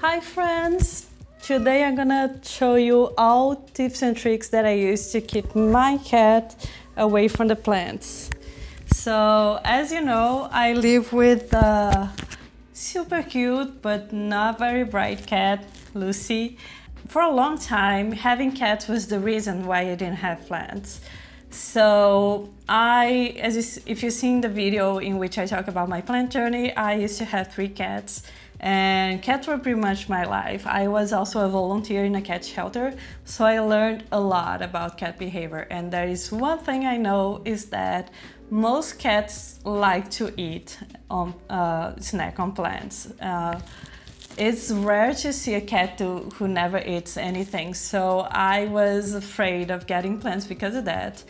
Hi friends! Today I'm gonna show you all tips and tricks that I use to keep my cat away from the plants. So as you know, I live with a super cute but not very bright cat, Lucy. For a long time, having cats was the reason why I didn't have plants. So if you've seen the video in which I talk about my plant journey, I used to have 3 cats. And cats were pretty much my life. I was also a volunteer in a cat shelter, so I learned a lot about cat behavior. And there is one thing I know is that most cats like to eat snack on plants. It's rare to see a cat who never eats anything, so I was afraid of getting plants because of that.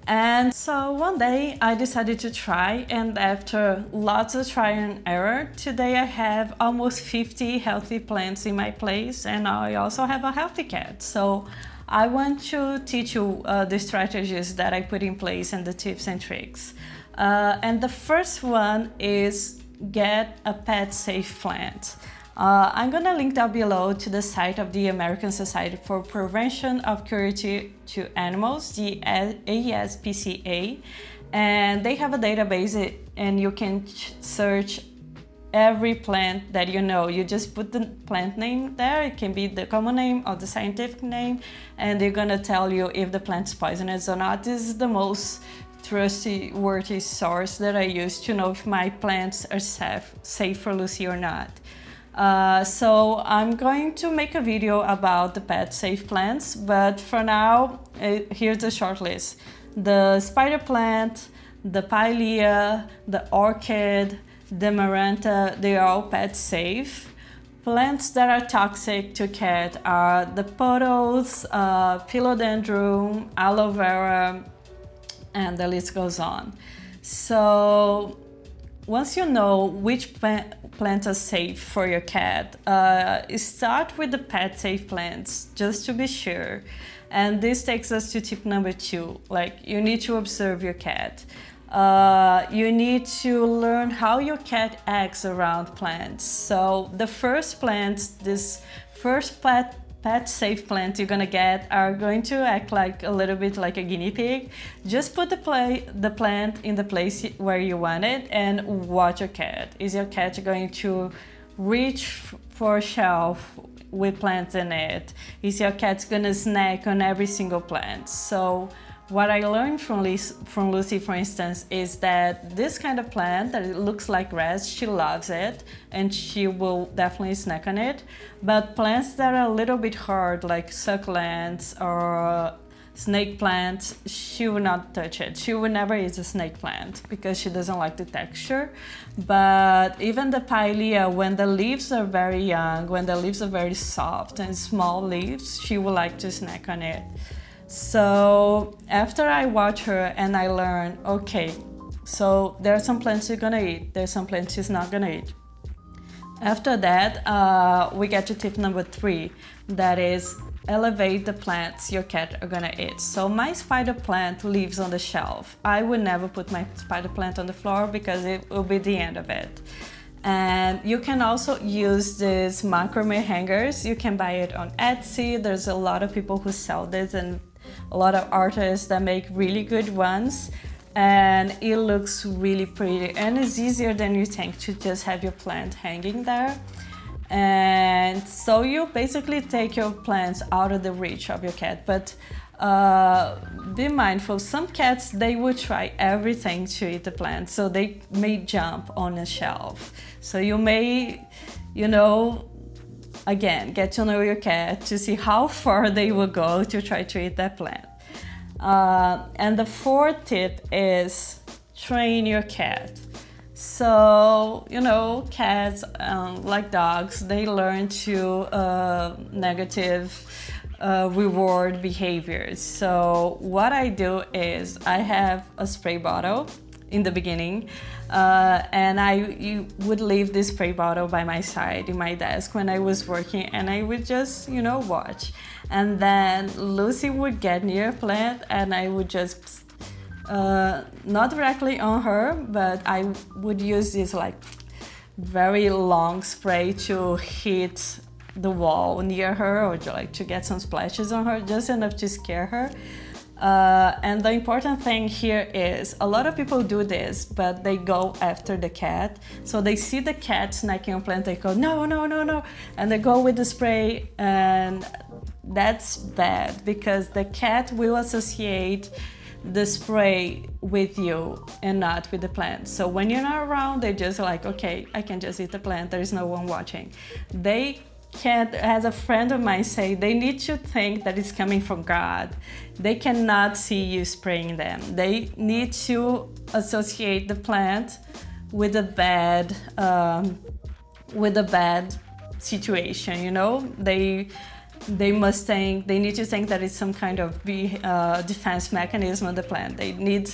And so one day I decided to try, and after lots of try and error, today I have almost 50 healthy plants in my place, and I also have a healthy cat. So I want to teach you the strategies that I put in place and the tips and tricks. And the first one is get a pet safe plant. I'm gonna link down below to the site of the American Society for Prevention of Cruelty to Animals, the ASPCA, and they have a database and you can search every plant that you know. You just put the plant name there, it can be the common name or the scientific name, and they're gonna tell you if the plant's poisonous or not. This is the most trustworthy source that I use to know if my plants are safe for Lucy or not. So I'm going to make a video about the pet safe plants, but for now, here's a short list. The spider plant, the pilea, the orchid, the maranta, they are all pet safe. Plants that are toxic to cat are the pothos, philodendron, aloe vera, and the list goes on. So once you know which plants are safe for your cat, start with the pet safe plants just to be sure. And this takes us to tip number 2. Like, you need to observe your cat. You need to learn how your cat acts around plants. So the first plants, this first pet safe plant you're gonna get are going to act like a little bit like a guinea pig. Just put the plant in the place where you want it and watch your cat. Is your cat going to reach for a shelf with plants in it? Is your cat gonna snack on every single plant? So what I learned from Lucy, for instance, is that this kind of plant that it looks like grass, she loves it and she will definitely snack on it. But plants that are a little bit hard, like succulents or snake plants, she will not touch it. She will never eat a snake plant because she doesn't like the texture. But even the pilea, when the leaves are very young, when the leaves are very soft and small leaves, she will like to snack on it. So after I watch her and I learn, okay, so there are some plants you're gonna eat, there's some plants she's not gonna eat. After that, we get to tip number 3, that is elevate the plants your cat are gonna eat. So my spider plant lives on the shelf. I would never put my spider plant on the floor because it will be the end of it. And you can also use these macrame hangers. You can buy it on Etsy. There's a lot of people who sell this and a lot of artists that make really good ones. And it looks really pretty and it's easier than you think to just have your plant hanging there. And so you basically take your plants out of the reach of your cat. But be mindful, some cats, they will try everything to eat the plant, so they may jump on a shelf. So you may, again, get to know your cat to see how far they will go to try to eat that plant. And the 4th tip is train your cat. So, cats, like dogs, they learn to negative reward behaviors. So what I do is I have a spray bottle in the beginning, and I would leave this spray bottle by my side in my desk when I was working, and I would just watch. And then Lucy would get near a plant and I would just not directly on her, but I would use this like very long spray to hit the wall near her, or like to get some splashes on her, just enough to scare her. And the important thing here is a lot of people do this, but they go after the cat. So they see the cat snacking on plant, they go, no, no, no, no. And they go with the spray, and that's bad because the cat will associate the spray with you and not with the plant. So when you're not around, they're just like, okay, I can just eat the plant, there is no one watching. They can't, as a friend of mine say, they need to think that it's coming from God. They cannot see you spraying them. They need to associate the plant with a bad situation, you know? They must think, they need to think that it's some kind of defense mechanism of the plant. They need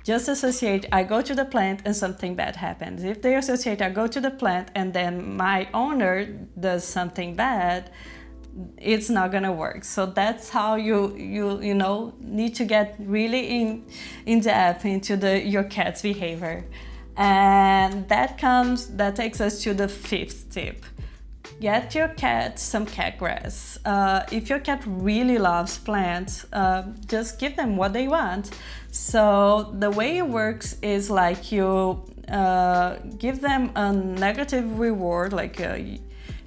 just associate, I go to the plant and something bad happens. If they associate, I go to the plant and then my owner does something bad, it's not gonna work. So that's how you know, need to get really in depth into your cat's behavior. And that takes us to the 5th tip. Get your cat some cat grass. If your cat really loves plants, just give them what they want. So the way it works is like you give them a negative reward, like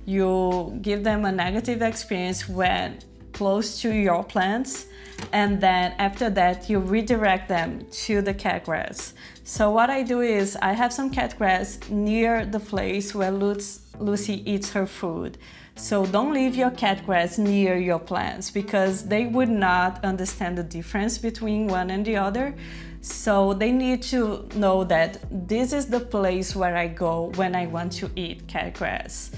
you give them a negative experience when close to your plants, and then after that you redirect them to the cat grass. So what I do is I have some cat grass near the place where Lucy eats her food. So don't leave your cat grass near your plants because they would not understand the difference between one and the other. So they need to know that this is the place where I go when I want to eat cat grass.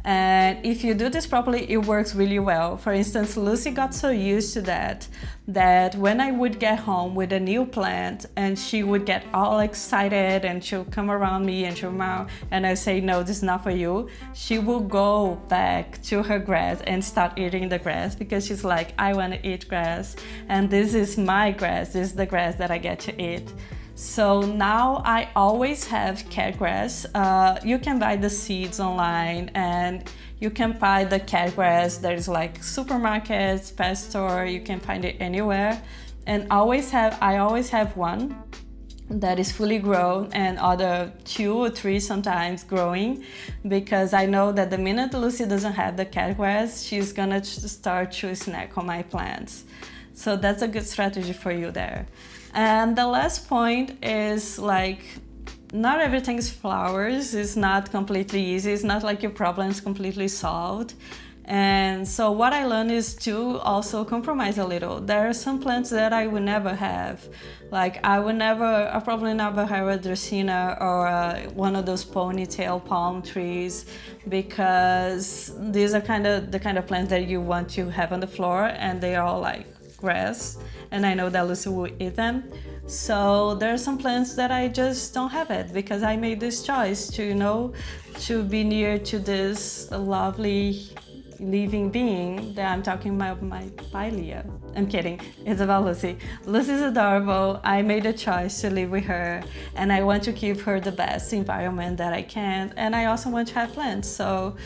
And if you do this properly, it works really well. For instance, Lucy got so used to that when I would get home with a new plant and she would get all excited and she'll come around me and she'll meow and I say, no, this is not for you. She will go back to her grass and start eating the grass because she's like, I want to eat grass and this is my grass. This is the grass that I get to eat. So now I always have cat grass. You can buy the seeds online and you can buy the cat grass. There's like supermarkets, pet store, you can find it anywhere. And I always have one that is fully grown and other 2 or 3 sometimes growing, because I know that the minute Lucy doesn't have the cat grass, she's gonna start to snack on my plants. So that's a good strategy for you there. And the last point is like, not everything is flowers. It's not completely easy. It's not like your problem is completely solved. And so what I learned is to also compromise a little. There are some plants that I would never have. Like I probably never have a Dracaena or one of those ponytail palm trees, because these are the kind of plants that you want to have on the floor and they are all like grass, and I know that Lucy will eat them. So there are some plants that I just don't have it because I made this choice to, you know, to be near to this lovely living being that I'm talking about, my Pilea. I'm kidding, it's about Lucy. Lucy's adorable. I made a choice to live with her and I want to give her the best environment that I can, and I also want to have plants. So,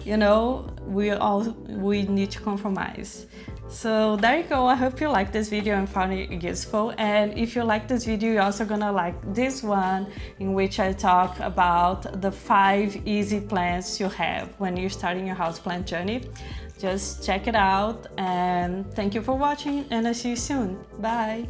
you know, we need to compromise. So there you go. I hope you liked this video and found it useful. And if you like this video, you're also gonna like this one, in which I talk about the 5 easy plants you have when you're starting your houseplant journey. Just check it out, and thank you for watching, and I'll see you soon. Bye.